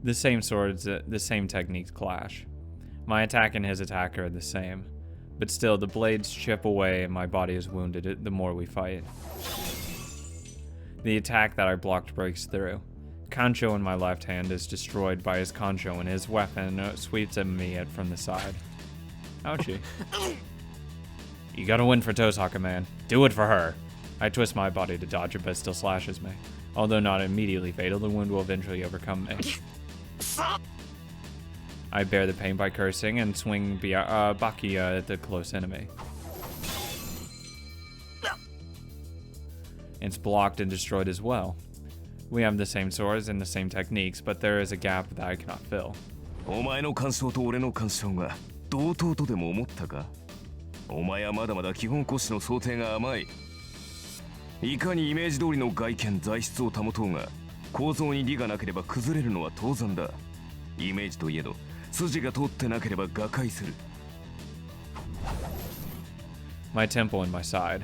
The same swords, the same techniques clash. My attack and his attack are the same, but still the blades chip away and my body is wounded the more we fight. The attack that I blocked breaks through. Kancho in my left hand is destroyed by his Kancho and his weapon sweeps at me from the side. Ouchie. You gotta win for Tosaka, man. Do it for her. I twist my body to dodge it, but it still slashes me. Although not immediately fatal, the wound will eventually overcome me. I bear the pain by cursing and swing Bakia at the close enemy. It's blocked and destroyed as well. We have the same swords and the same techniques, but there is a gap that I cannot fill. お前の感想と俺の感想が同等とでも思ったか？お前はまだまだ基本骨子の想定が甘い。いかにイメージ通りの外見材質を保とうが、構造に利がなければ崩れるのは当然だ。イメージといえど、筋が通ってなければ瓦解する。My temple and my side.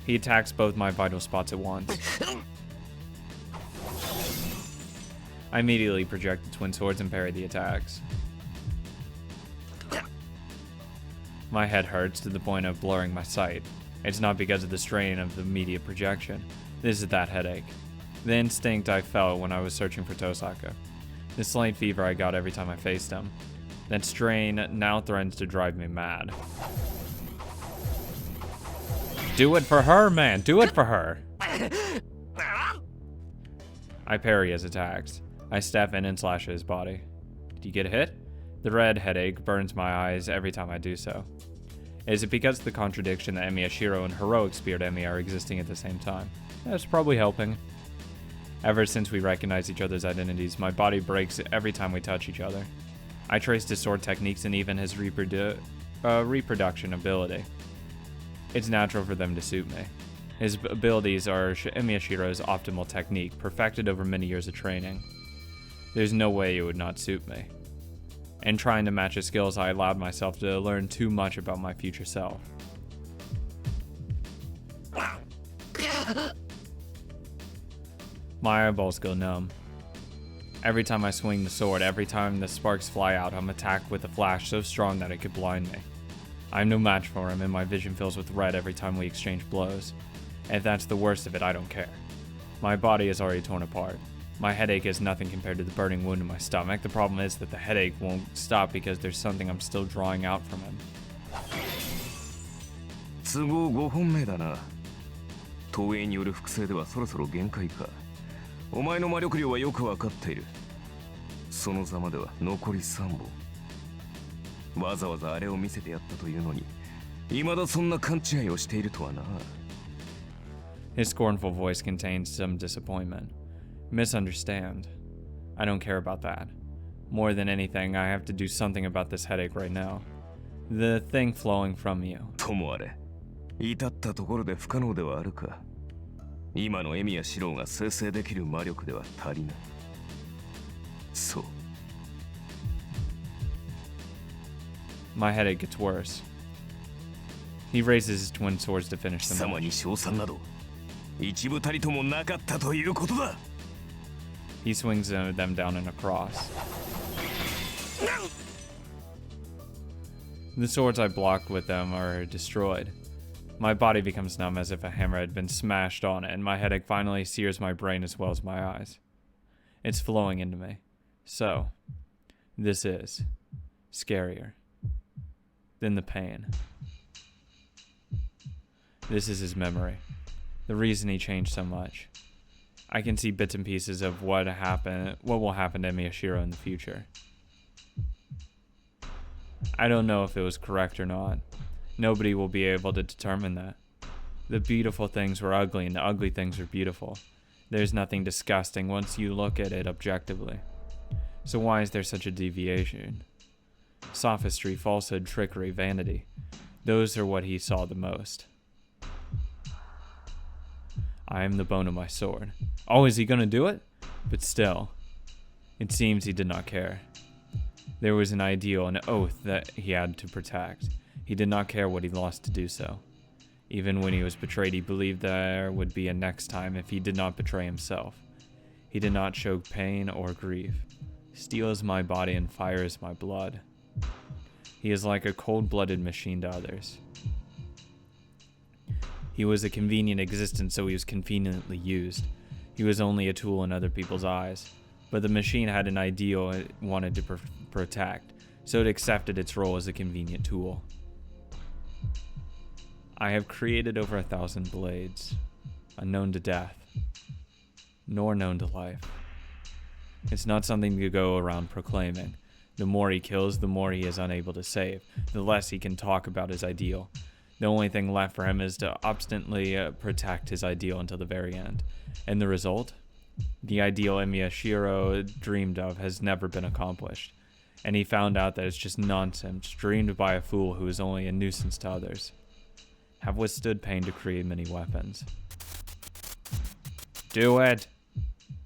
He attacks both my vital spots at once. I immediately project the twin swords and parry the attacks. My head hurts to the point of blurring my sight. It's not because of the strain of the immediate projection. This is that headache. The instinct I felt when I was searching for Tosaka. The slight fever I got every time I faced him. That strain now threatens to drive me mad. Do it for her, man! Do it for her! I parry his attacks. I step in and slash at his body. Do you get a hit? The red headache burns my eyes every time I do so. Is it because of the contradiction that Emiyashiro and Heroic Spirit Emi are existing at the same time? That's probably helping. Ever since we recognize each other's identities, my body breaks every time we touch each other. I traced his sword techniques and even his reproduction ability. It's natural for them to suit me. His abilities are Emiyashiro's optimal technique, perfected over many years of training. There's no way it would not suit me. In trying to match his skills, I allowed myself to learn too much about my future self. My eyeballs go numb. Every time I swing the sword, every time the sparks fly out, I'm attacked with a flash so strong that it could blind me. I'm no match for him, and my vision fills with red every time we exchange blows. If that's the worst of it, I don't care. My body is already torn apart. My headache is nothing compared to the burning wound in my stomach. The problem is that the headache won't stop because there's something I'm still drawing out from him. 都合5本目だな。投影による複製ではそろそろ限界か。お前の魔力量はよくわかっている。そのざまでは残り3本。わざわざあれを見せてやったというのに、未だそんな勘違いをしているとはな。His scornful voice contains some disappointment. Misunderstand. I don't care about that. More than anything, I have to do something about this headache right now. The thing flowing from you. ともあれ、至ったところで不可能ではあるか。今のエミやシローが生成できる魔力では足りない。そう。My headache gets worse. He raises his twin swords to finish 貴 them 様 off. に賞賛など一部たりともなかったということだ。He swings them down in a cross. The swords I blocked with them are destroyed. My body becomes numb as if a hammer had been smashed on it, and my headache finally sears my brain as well as my eyes. It's flowing into me. So, this is scarier than the pain. This is his memory. The reason he changed so much. I can see bits and pieces of what will happen to Miyashiro in the future. I don't know if it was correct or not. Nobody will be able to determine that. The beautiful things were ugly and the ugly things were beautiful. There's nothing disgusting once you look at it objectively. So why is there such a deviation? Sophistry, falsehood, trickery, vanity. Those are what he saw the most. I am the bone of my sword. Oh, is he gonna do it? But still, it seems he did not care. There was an ideal, an oath that he had to protect. He did not care what he lost to do so. Even when he was betrayed, he believed there would be a next time if he did not betray himself. He did not show pain or grief. steals my body and fires my blood. He is like a cold-blooded machine to others. He was a convenient existence, so he was conveniently used. He was only a tool in other people's eyes. But the machine had an ideal it wanted to protect, so it accepted its role as a convenient tool. I have created over 1,000 blades, unknown to death, nor known to life. It's not something to go around proclaiming. The more he kills, the more he is unable to save, the less he can talk about his ideal. The only thing left for him is to obstinately protect his ideal until the very end. And the result? The ideal Miyashiro dreamed of has never been accomplished. And he found out that it's just nonsense, dreamed by a fool who is only a nuisance to others. Have withstood pain to create many weapons. Do it!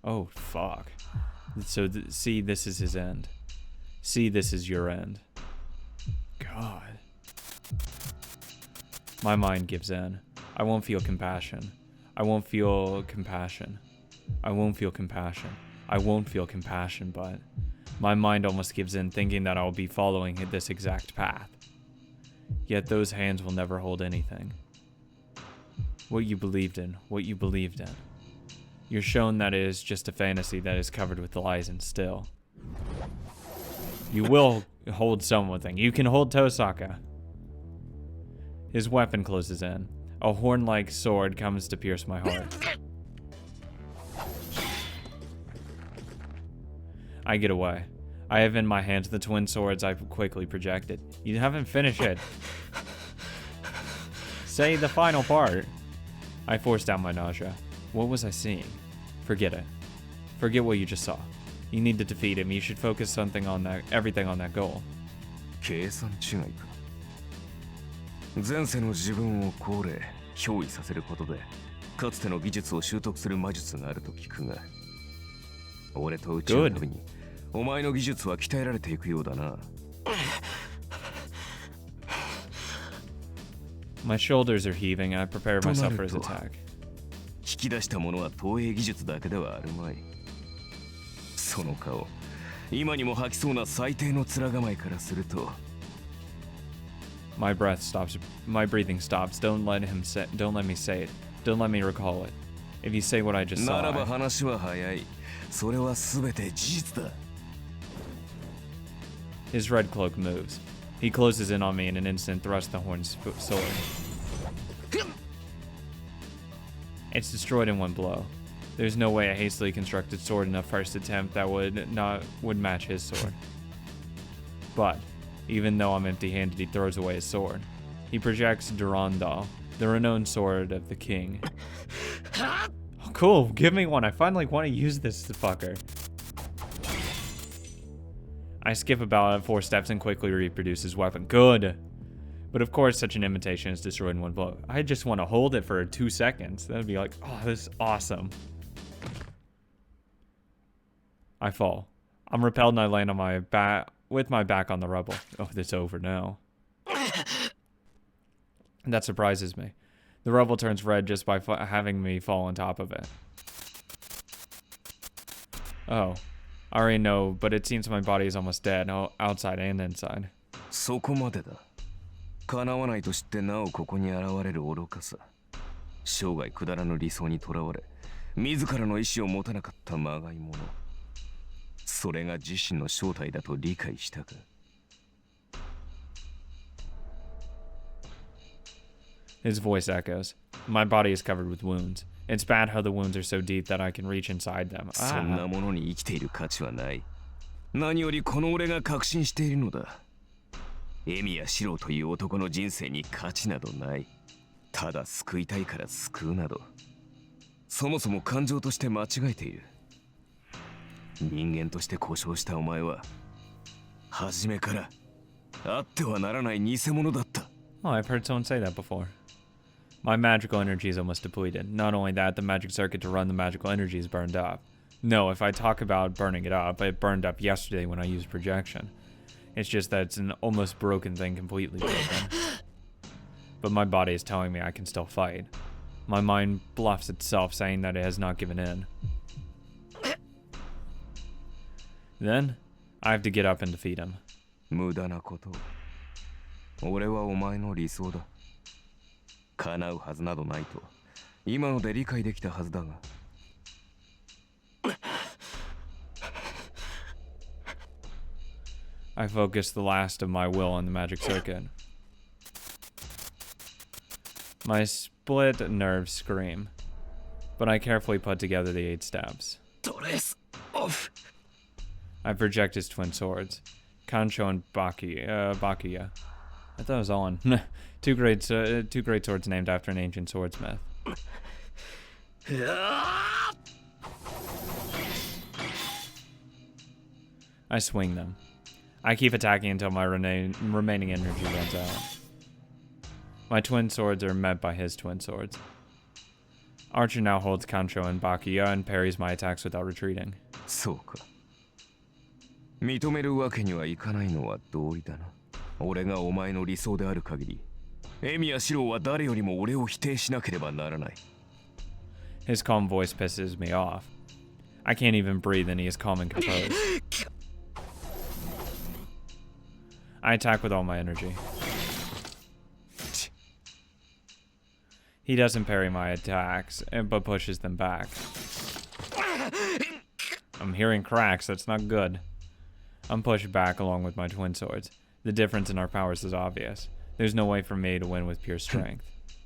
Oh, fuck. So, see, this is his end. See, this is your end. God. My mind gives in. I won't feel compassion. I won't feel compassion. I won't feel compassion. I won't feel compassion, but my mind almost gives in, thinking that I'll be following this exact path. Yet those hands will never hold anything. What you believed in, what you believed in. You're shown that it is just a fantasy that is covered with lies and still. You will hold something. You can hold Tosaka. His weapon closes in. A horn-like sword comes to pierce my heart. I get away. I have in my hands the twin swords I've quickly projected. You haven't finished it. Say the final part. I forced out my nausea. What was I seeing? Forget it. Forget what you just saw. You need to defeat him. You should focus everything on that goal. 計算違いか。前世の自分を考慮、憑依させることで、かつての技術を習得する魔術があると聞くが、俺と打ち合うたびに、お前の技術は鍛えられていくようだな。My shoulders are heaving and I prepare myself for his attack. 引き出したものは投影技術だけではあるまい。その顔、今にも吐きそうな最低の面構えからすると。My breathing stops. Don't let me say it. Don't let me recall it. If you say what I just saw. ならば話は早い。それは全て事実だ。His red cloak moves. He closes in on me in an instant, thrusts the horned sword. It's destroyed in one blow. There's no way a hastily constructed sword in a first attempt that would match his sword. But even though I'm empty-handed, he throws away his sword. He projects Durandal, the renowned sword of the king. Oh, cool, give me one. I finally want to use this fucker. I skip about 4 steps and quickly reproduce his weapon. Good. But of course, such an imitation is destroyed in one blow. I just want to hold it for 2 seconds. That would be like, oh, this is awesome. I fall. I'm repelled and I land on my back with my back on the rubble. Oh, it's over now. That surprises me. The rubble turns red just by having me fall on top of it. Oh, I already know, but it seems my body is almost dead, outside and inside. そこまでだ。叶わないと知ってなおここに現れる愚かさ。生涯くだらぬ理想にとらわれ、自らの意志を持たなかったまがい者。それが自身の正体だと理解したか。His voice echoes. My body is covered with wounds. It's bad how the wounds are so deep that I can reach inside them. そんなものに生きている価値はない。何よりこの俺が確信しているのだ。エミやシロという男の人生に価値などない。ただ救いたいから救うなど。そもそも感情として間違えている。人間として故障したお前は、初めからあってはならない偽物だった。Oh, I've heard someone say that before. My magical energy is almost depleted. Not only that, the magic circuit to run the magical energy is burned up. No, if I talk about burning it up, it burned up yesterday when I used projection. It's just that it's an almost broken thing, completely broken. But my body is telling me I can still fight. My mind bluffs itself, saying that it has not given in. Then, I have to get up and defeat him. 無駄なこと。俺はお前の理想だ。叶うはずなどないと今ので理解できたはずだが。I focus the last of my will on the magic circuit. My split nerves scream, but I carefully put together the 8 steps. I project his twin swords, Kancho and Bakuya. I thought it was on. two great swords named after an ancient swordsmith. I swing them. I keep attacking until my remaining energy runs out. My twin swords are met by his twin swords. Archer now holds Kancho and Bakuya and parries my attacks without retreating. そうか。認めるわけにはいかないのは道理だな。俺がお前の理想である限り、エミヤシロウは誰よりも俺を否定しなければならない。His calm voice pisses me off. I can't even breathe and he is calm and composed. I attack with all my energy. He doesn't parry my attacks, but pushes them back. I'm hearing cracks, that's not good. I'm pushed back along with my twin swords. The difference in our powers is obvious. There's no way for me to win with pure strength.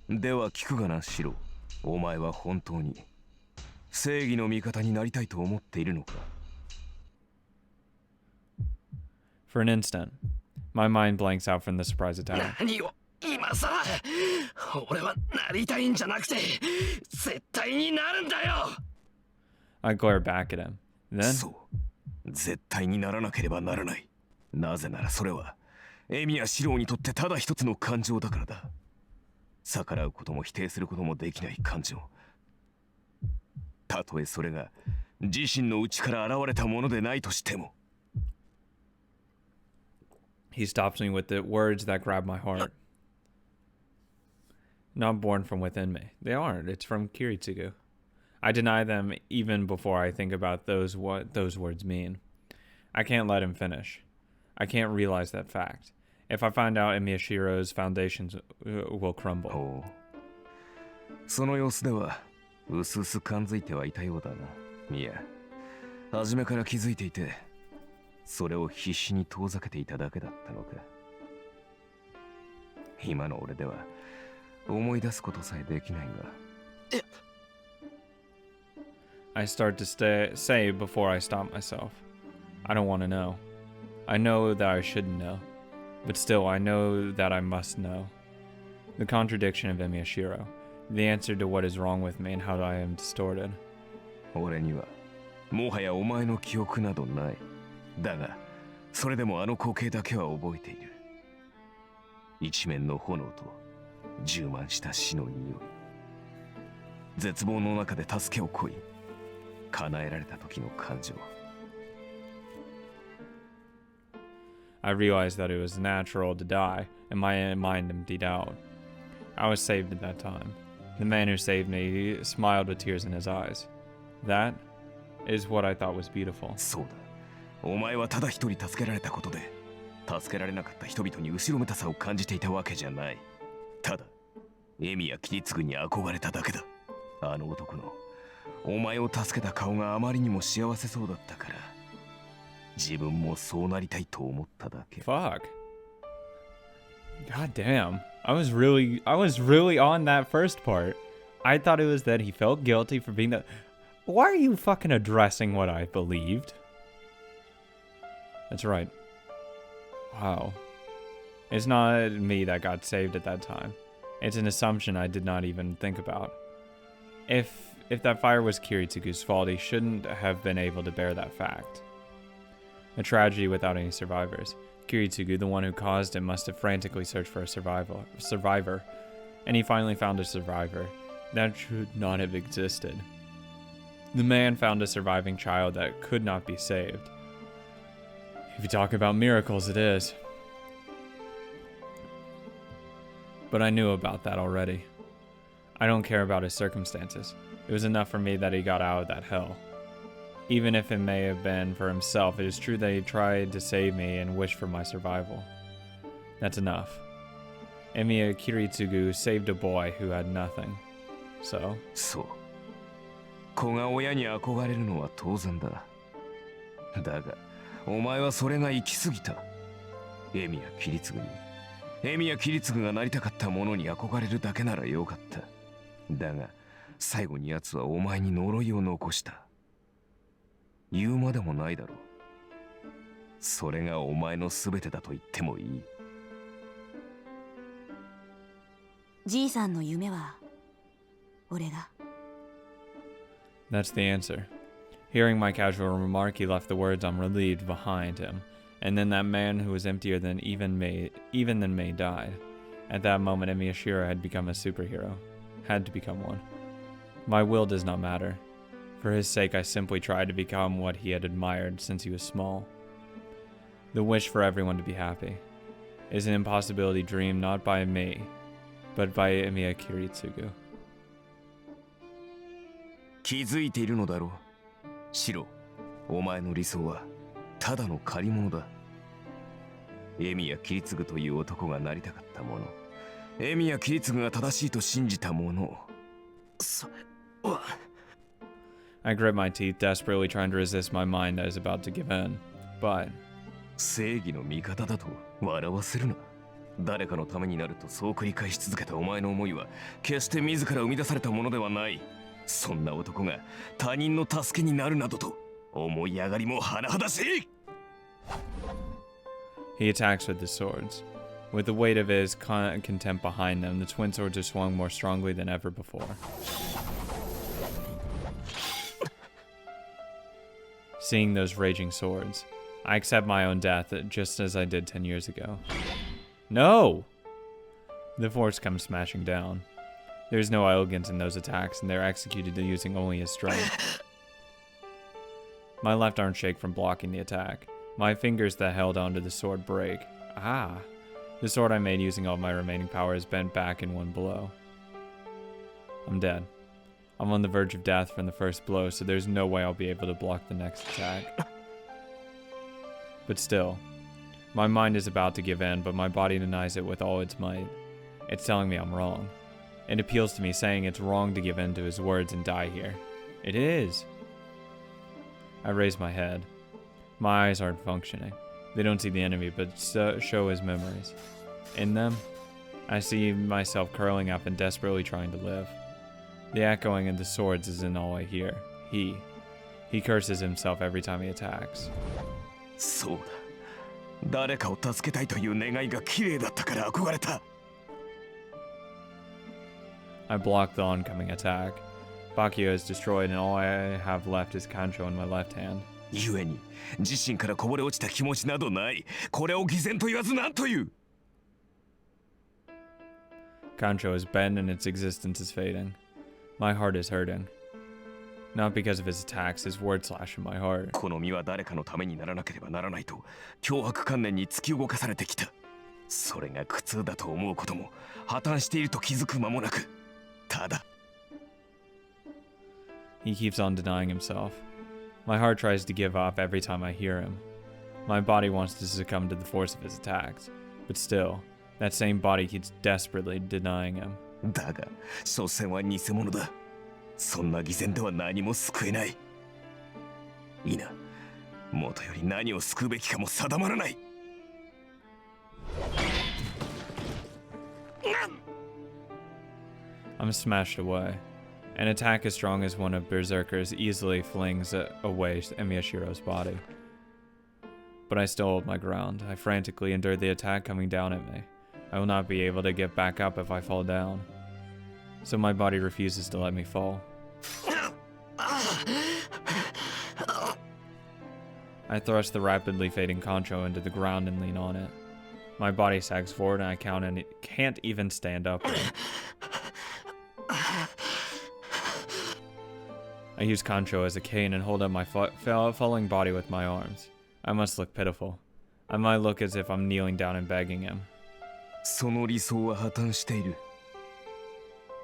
では聞くがな、シロウ。お前は本当に正義の味方になりたいと思っているのか？ For an instant, my mind blanks out from the surprise attack. 何を今さら俺はなりたいんじゃなくて絶対になるんだよ。 I glare back at him. Then そう、絶対にならなければならない。なぜならそれはエミやシロウにとってただ一つの感情だからだ。逆らうことも否定することもできない感情。たとえそれが自身の内から現れたものでないとしても。 he stops me with the words that grab my heart. Not born from within me. They aren't. It's from Kiritsugu. I deny them even before I think about what those words mean. I can't let him finish. I can't realize that fact. If I find out Miyashiro's foundations will crumble. ほう。その様子ではうすうす感づいてはいたようだな。いや、初めから気づいていて、それを必死に遠ざけていただけだったのか。今の俺では思い出すことさえできないが。I start to say before I stop myself. I don't want to know. I know that I shouldn't know. But still, I know that I must know. The contradiction of Miyashiro. The answer to what is wrong with me and how I am distorted. 俺にはもはやお前の記憶などない。だが、それでもあの光景だけは覚えている。一面の炎と充満した死の匂い。絶望の中で助けを乞い、叶えられた時の感情。I realized that it was natural to die, and my mind emptied out. I was saved at that time. The man who saved me smiled with tears in his eyes. That is what I thought was beautiful. そうだ。お前はただ一人助けられたことで、助けられなかった人々に後ろめたさを感じていたわけじゃない。ただ、エミやキリツグに憧れただけだ。あの男の、お前を助けた顔があまりにも幸せそうだったから、自分もそうなりたいと思っただけ。Fuck. God damn. I was really on that first part. I thought it was that he felt guilty for being the... Why are you fucking addressing what I believed? That's right. Wow. It's not me that got saved at that time. It's an assumption I did not even think about. If that fire was Kiritsugu's fault, he shouldn't have been able to bear that fact. A tragedy without any survivors. Kiritsugu, the one who caused it, must have frantically searched for a survivor. And he finally found a survivor. That should not have existed. The man found a surviving child that could not be saved. If you talk about miracles, it is. But I knew about that already. I don't care about his circumstances. It was enough for me that he got out of that hell. Even if it may have been for himself, it is true that he tried to save me and wished for my survival. That's enough. Emiya Kiritsugu saved a boy who had nothing. So? そう。子が親に憧れるのは当然だ。だが、お前はそれが行き過ぎた。エミヤキリツグに。エミヤキリツグがなりたかったものに憧れるだけならよかった。だが、最後に奴はお前に呪いを残した。言うまでもないだろう。それがお前の全てだと言ってもいい。じいさんの夢は俺だ。That's the answer. Hearing my casual remark, he left the words I'm relieved behind him, and then that man who was emptier than even than me died. At that moment, Emiyashiro had become a superhero. Had to become one. My will does not matter. For his sake, I simply tried to become what he had admired since he was small. The wish for everyone to be happy is an impossibility dreamed not by me, but by Emiya Kiritsugu. 気づいているのだろう。シロ、お前の理想はただの借り物だ。エミヤキリツグという男がなりたかったもの、エミヤキリツグが正しいと信じたもの。それは。I grit my teeth, desperately trying to resist my mind that is about to give in. But 正義の味方だと笑わせるな。誰かのためになるとそう繰り返し続けたお前の思いは決して自ら生み出されたものではない。そんな男が他人の助けになるなどと思い上がりも甚だしい。he attacks with his swords. With the weight of his contempt behind them, the twin swords are swung more strongly than ever before. Seeing those raging swords, I accept my own death just as I did 10 years ago. No! The force comes smashing down. There's no elegance in those attacks, and they're executed using only his strength. My left arm shakes from blocking the attack. My fingers that held onto the sword break. Ah! The sword I made using all my remaining power is bent back in one blow. I'm dead. I'm on the verge of death from the first blow, so there's no way I'll be able to block the next attack. But still, my mind is about to give in, but my body denies it with all its might. It's telling me I'm wrong. It appeals to me, saying it's wrong to give in to his words and die here. It is. I raise my head. My eyes aren't functioning. They don't see the enemy, but show his memories. In them, I see myself curling up and desperately trying to live. The echoing of the swords isn't all I hear. He curses himself every time he attacks. そうだ。誰かを助けたいという願いが綺麗だったから憧れた。I block the oncoming attack. Bakio is destroyed, and all I have left is Kancho in my left hand. 故に自身からこぼれ落ちた気持ちなどない。これを偽善と言わず何という。Kancho is bent and its existence is fading. My heart is hurting. Not because of his attacks, his words slash in my heart. この身は誰かのためにならなければならないと脅迫観念に突き動かされてきた。それが苦痛だと思うことも破綻していると気づく間もなく。ただ。He keeps on denying himself. My heart tries to give up every time I hear him. My body wants to succumb to the force of his attacks, but still, that same body keeps desperately denying him. だが、所詮は偽物だ。そんな偽善では何も救えない。いいな。もとより何を救うべきかも定まらない。I'm smashed away. An attack as strong as one of Berserker's easily flings away Emiyashiro's body. But I still hold my ground. I frantically endure the attack coming down at me. I will not be able to get back up if I fall down. So my body refuses to let me fall. I thrust the rapidly fading Concho into the ground and lean on it. My body sags forward and I can't even stand up. I use Concho as a cane and hold up my falling body with my arms. I must look pitiful. I might look as if I'm kneeling down and begging him. その理想は破綻している。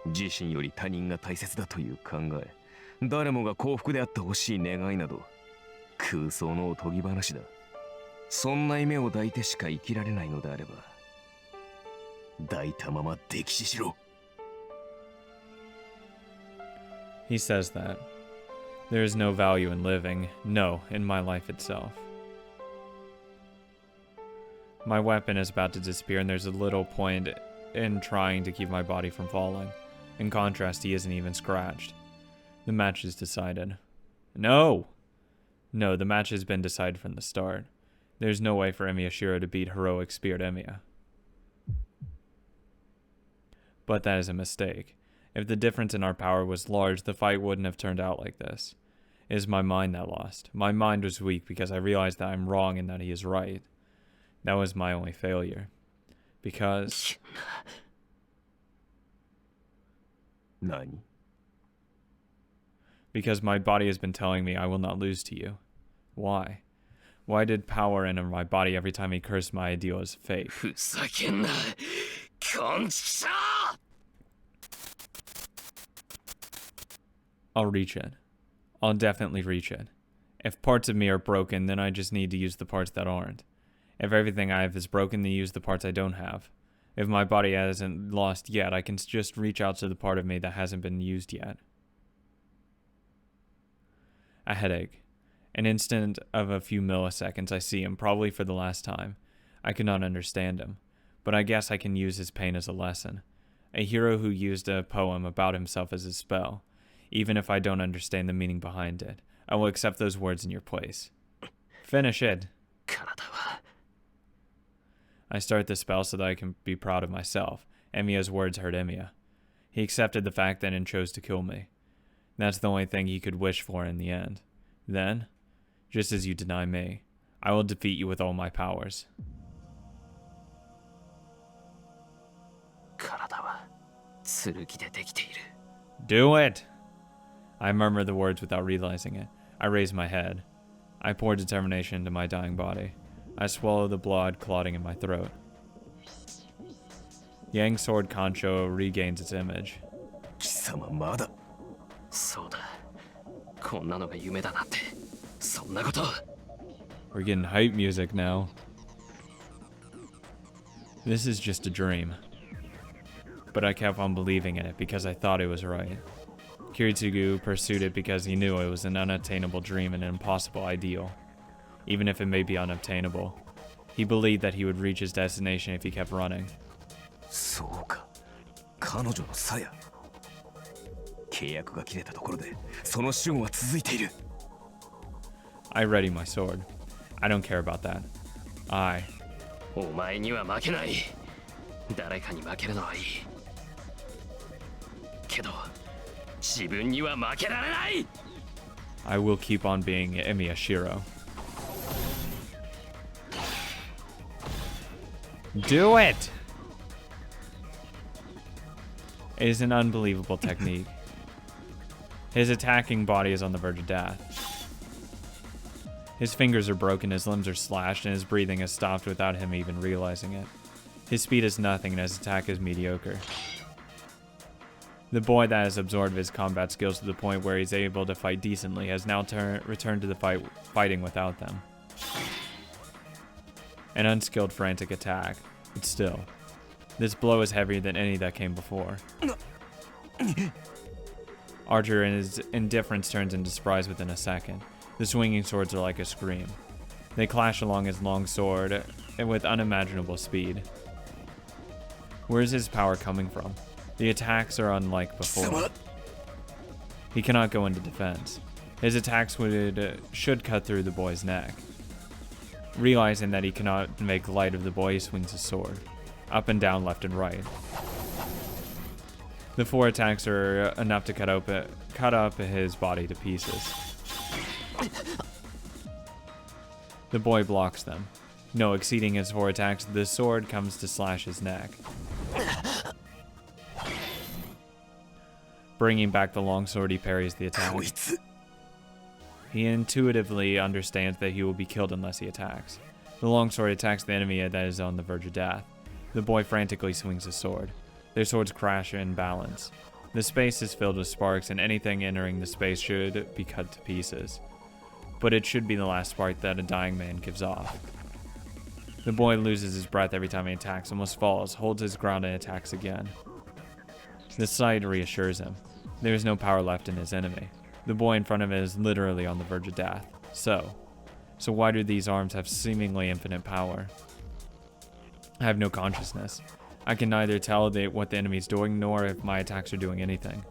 自身より他人が大切だという考え、誰もが幸福であってほしい願いなど空想のおとぎ話だ。そんな夢を抱いてしか生きられないのであれば、抱いたまま溺死しろ。 He says that. There is no value in living, no, in my life itself. My weapon is about to disappear, and there's a little point in trying to keep my body from falling. In contrast, he isn't even scratched. The match is decided. No! No, the match has been decided from the start. There's no way for Emiyashiro to beat heroic Spirit Emiya. But that is a mistake. If the difference in our power was large, the fight wouldn't have turned out like this. It is my mind that lost. My mind was weak because I realized that I'm wrong and that he is right. That was my only failure. Because... 何? Because my body has been telling me I will not lose to you. Why? Why did power enter my body every time he cursed my ideal as fake? ふざけんな、こんちくしょう。 I'll reach it. I'll definitely reach it. If parts of me are broken, then I just need to use the parts that aren't. If everything I have is broken, then use the parts I don't have. If my body hasn't lost yet, I can just reach out to the part of me that hasn't been used yet. A headache. An instant of a few milliseconds, I see him, probably for the last time. I cannot understand him, but I guess I can use his pain as a lesson. A hero who used a poem about himself as a spell. Even if I don't understand the meaning behind it, I will accept those words in your place. Finish it. 体は I start the spell so that I can be proud of myself. Emiya's words hurt Emiya. He accepted the fact that and chose to kill me. That's the only thing he could wish for in the end. Then, just as you deny me, I will defeat you with all my powers. 体は剣でできている。 Do it! I murmur the words without realizing it. I raise my head. I pour determination into my dying body. I swallow the blood clotting in my throat. Yang's sword Kancho regains its image. 貴様まだ。そうだ。こんなのが夢だなんて。そんなこと。 We're getting hype music now. This is just a dream. But I kept on believing in it because I thought it was right. Kiritsugu pursued it because he knew it was an unattainable dream and an impossible ideal. Even if it may be unobtainable, he believed that he would reach his destination if he kept running. そうか。彼女の鞘。契約が切れたところで、その死後は続いている。I ready my sword. I don't care about that. お前には負けない。誰かに負けるのはいい。けど、自分には負けられない。 I will keep on being Emiyashiro. Do it! It is an unbelievable technique. His attacking body is on the verge of death. His fingers are broken, his limbs are slashed, and his breathing has stopped without him even realizing it. His speed is nothing, and his attack is mediocre. The boy that has absorbed his combat skills to the point where he's able to fight decently has now returned to the fighting without them. An unskilled frantic attack, but still. This blow is heavier than any that came before. Archer in his indifference turns into surprise within a second. The swinging swords are like a scream. They clash along his long sword and with unimaginable speed. Where is his power coming from? The attacks are unlike before. He cannot go into defense. His attacks should cut through the boy's neck. Realizing that he cannot make light of the boy, he swings his sword. Up and down, left and right. The 4 attacks are enough to cut up his body to pieces. The boy blocks them. No, exceeding his 4 attacks, the sword comes to slash his neck. Bringing back the longsword, he parries the attack. He intuitively understands that he will be killed unless he attacks. The longsword attacks the enemy that is on the verge of death. The boy frantically swings his sword. Their swords crash in balance. The space is filled with sparks, and anything entering the space should be cut to pieces. but it should be the last spark that a dying man gives off. The boy loses his breath every time he attacks, almost falls, holds his ground and attacks again. The sight reassures him. There is no power left in his enemy. The boy in front of him is literally on the verge of death. So why do these arms have seemingly infinite power? I have no consciousness. I can neither tell what the enemy is doing nor if my attacks are doing anything.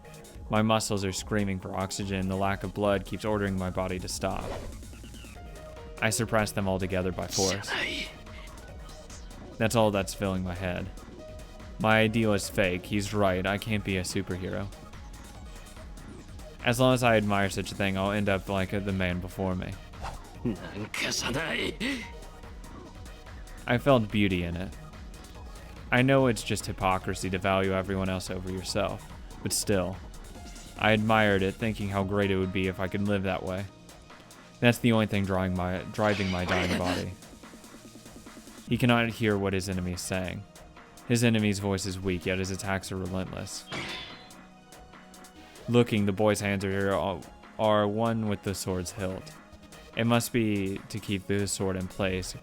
My muscles are screaming for oxygen. The lack of blood keeps ordering my body to stop. I suppress them altogether by force. That's all that's filling my head. My ideal is fake. He's right. I can't be a superhero. As long as I admire such a thing, I'll end up like the man before me. なんかじゃない。 I felt beauty in it. I know it's just hypocrisy to value everyone else over yourself, but still, I admired it, thinking how great it would be if I could live that way. That's the only thing driving my dying body. He cannot hear what his enemy is saying. His enemy's voice is weak, yet his attacks are relentless. Looking, the boy's hands are one with the sword's hilt. It must be to keep the sword in place,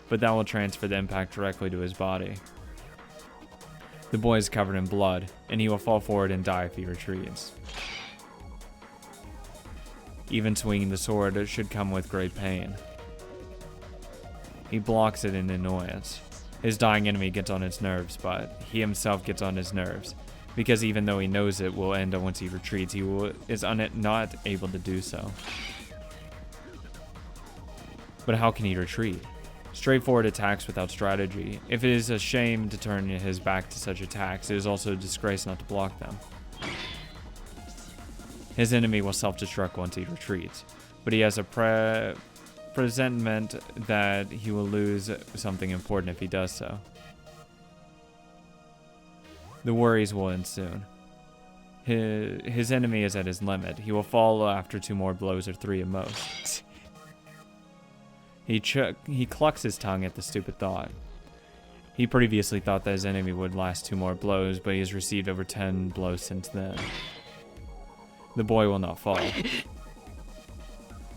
but that will transfer the impact directly to his body. The boy is covered in blood, and he will fall forward and die if he retreats. Even swinging the sword should come with great pain. He blocks it in annoyance. His dying enemy gets on his nerves, but he himself gets on his nerves, because even though he knows it will end once he retreats, he is not able to do so. But how can he retreat? Straightforward attacks without strategy. If it is a shame to turn his back to such attacks, it is also a disgrace not to block them. His enemy will self-destruct once he retreats, but he has a presentiment that he will lose something important if he does so. The worries will end soon. His enemy is at his limit. He will fall after 2 more blows or 3 at most. He clucks his tongue at the stupid thought. He previously thought that his enemy would last 2 more blows, but he has received over 10 blows since then. The boy will not fall.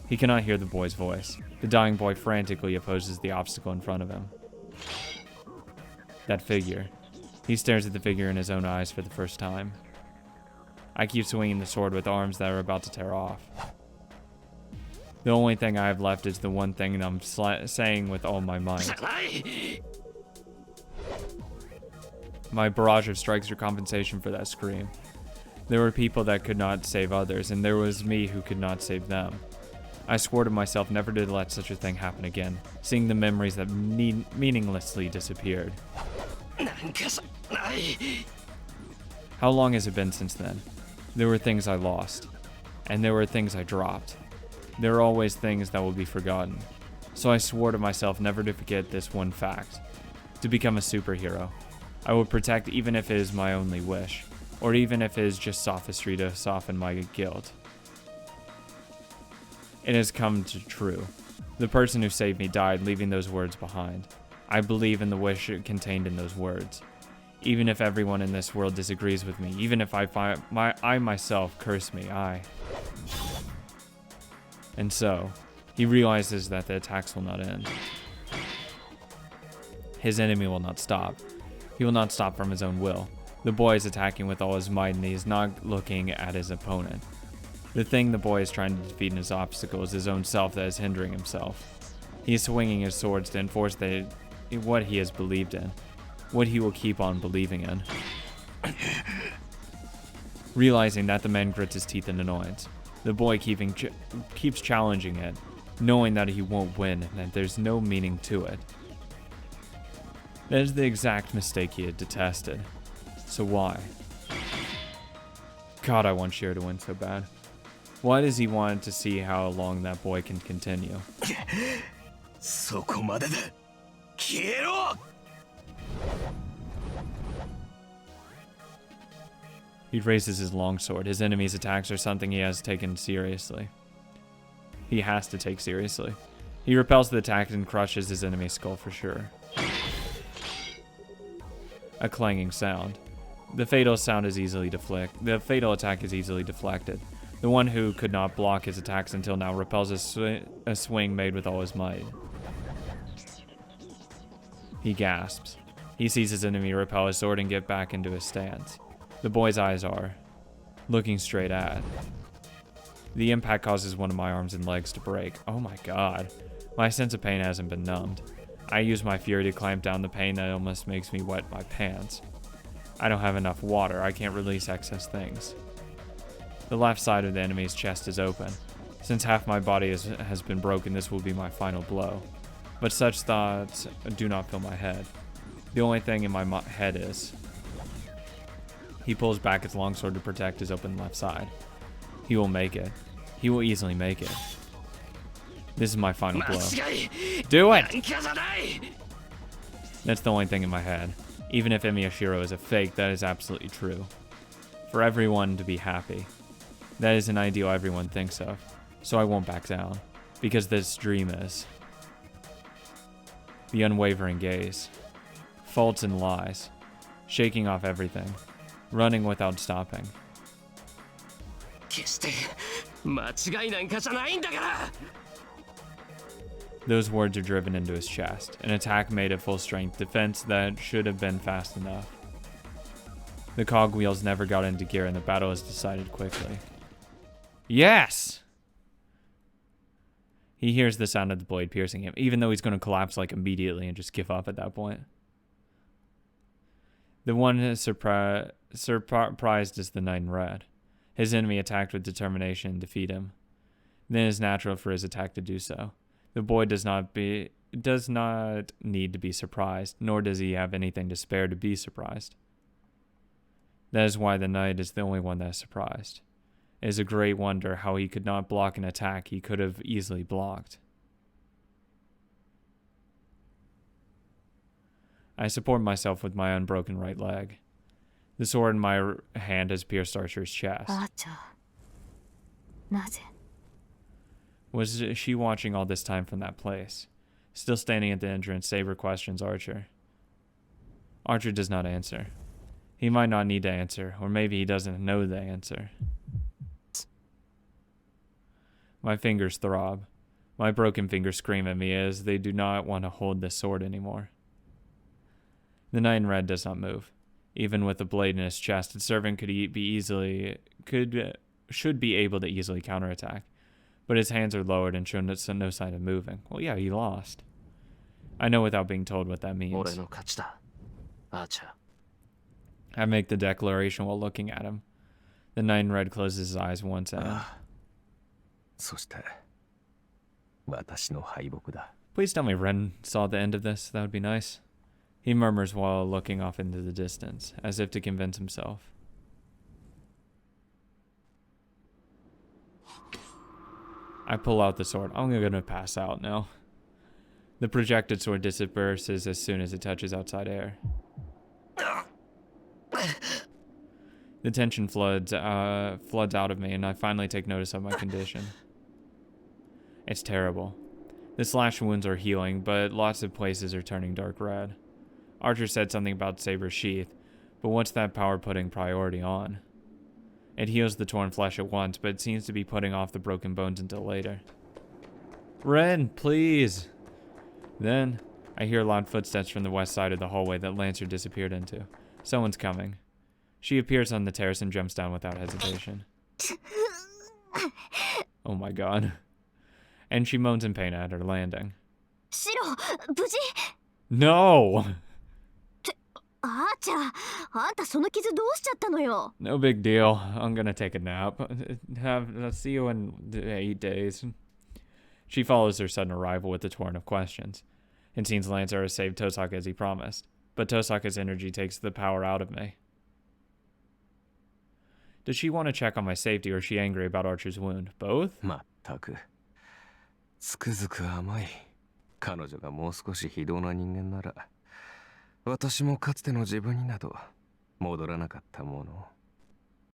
He cannot hear the boy's voice. The dying boy frantically opposes the obstacle in front of him. That figure. He stares at the figure in his own eyes for the first time. I keep swinging the sword with arms that are about to tear off. The only thing I have left is the one thing I'm saying with all my might. じゃない。 My barrage of strikes are compensation for that scream. There were people that could not save others, and there was me who could not save them. I swore to myself never to let such a thing happen again, seeing the memories that meaninglessly disappeared. なんかじゃない。 How long has it been since then? There were things I lost, and there were things I dropped. There are always things that will be forgotten. So I swore to myself never to forget this one fact. To become a superhero. I will protect even if it is my only wish, or even if it is just sophistry to soften my guilt. It has come to true. The person who saved me died, leaving those words behind. I believe in the wish contained in those words. Even if everyone in this world disagrees with me, even if I myself curse me, And so, he realizes that the attacks will not end. His enemy will not stop. He will not stop from his own will. The boy is attacking with all his might, and he is not looking at his opponent. The thing the boy is trying to defeat in his obstacle is his own self that is hindering himself. He is swinging his swords to enforce what he has believed in, what he will keep on believing in. Realizing that, the man grits his teeth in annoyance. The boy keeps challenging it, knowing that he won't win and that there's no meaning to it. That is the exact mistake he had detested. So why? God, I want Shiro to win so bad. Why does he want to see how long that boy can continue? そこまでだ。消えろ。 He raises his longsword. His enemy's attacks are something he has taken seriously. He has to take seriously. He repels the attack and crushes his enemy's skull for sure. A clanging sound. The fatal attack is easily deflected. The The one who could not block his attacks until now repels a swing made with all his might. He gasps. He sees his enemy repel his sword and get back into his stance. The boy's eyes are looking straight at. The impact causes one of my arms and legs to break. Oh my god. My sense of pain hasn't been numbed. I use my fury to clamp down the pain that almost makes me wet my pants. I don't have enough water. I can't release excess things. The left side of the enemy's chest is open. Since half my body has been broken, this will be my final blow. But such thoughts do not fill my head. The only thing in my head is... He pulls back his longsword to protect his open left side. He will make it. He will easily make it. This is my final blow. Do it! That's the only thing in my head. Even if Emiyashiro is a fake, that is absolutely true. For everyone to be happy. That is an ideal everyone thinks of. So I won't back down. Because this dream is. The unwavering gaze. Faults and lies. Shaking off everything. Running without stopping. Those words are driven into his chest. An attack made at full strength. Defense that should have been fast enough. The cogwheels never got into gear and the battle is decided quickly. Yes! He hears the sound of the blade piercing him, even though he's going to collapse like immediately and just give up at that point. The one surprised is the knight in red. His enemy attacked with determination and defeat him. Then it is natural for his attack to do so. The boy does not need to be surprised, nor does he have anything to spare to be surprised. That is why the knight is the only one that is surprised. It is a great wonder how he could not block an attack he could have easily blocked. I support myself with my unbroken right leg. The sword in my hand has pierced Archer's chest. Was she watching all this time from that place? Still standing at the entrance, Saber questions Archer. Archer does not answer. He might not need to answer, or maybe he doesn't know the answer. My fingers throb. My broken fingers scream at me as they do not want to hold this sword anymore. The knight in red does not move. Even with a blade in his chest, its servant should be able to easily counterattack. But his hands are lowered and show no sign of moving. Well, yeah, he lost. I know without being told what that means. I make the declaration while looking at him. The knight in red closes his eyes once and... Please tell me Ren saw the end of this. That would be nice. He murmurs while looking off into the distance, as if to convince himself. I pull out the sword. I'm gonna pass out now. The projected sword disperses as soon as it touches outside air. The tension floods out of me, and I finally take notice of my condition. It's terrible. The slash wounds are healing, but lots of places are turning dark red. Archer said something about Saber's sheath, but what's that power putting priority on? It heals the torn flesh at once, but it seems to be putting off the broken bones until later. Ren, please! Then, I hear loud footsteps from the west side of the hallway that Lancer disappeared into. Someone's coming. She appears on the terrace and jumps down without hesitation. Oh my god. And she moans in pain at her landing. No! No big deal. I'm gonna take a nap. I'll see you in 8 days. She follows her sudden arrival with a torrent of questions. It seems Lancer has saved Tosaka as he promised, but Tosaka's energy takes the power out of me. Does she want to check on my safety, or is she angry about Archer's wound? Both? つくづく甘い。彼女がもう少し非道な人間なら、私もかつての自分になど戻らなかったもの。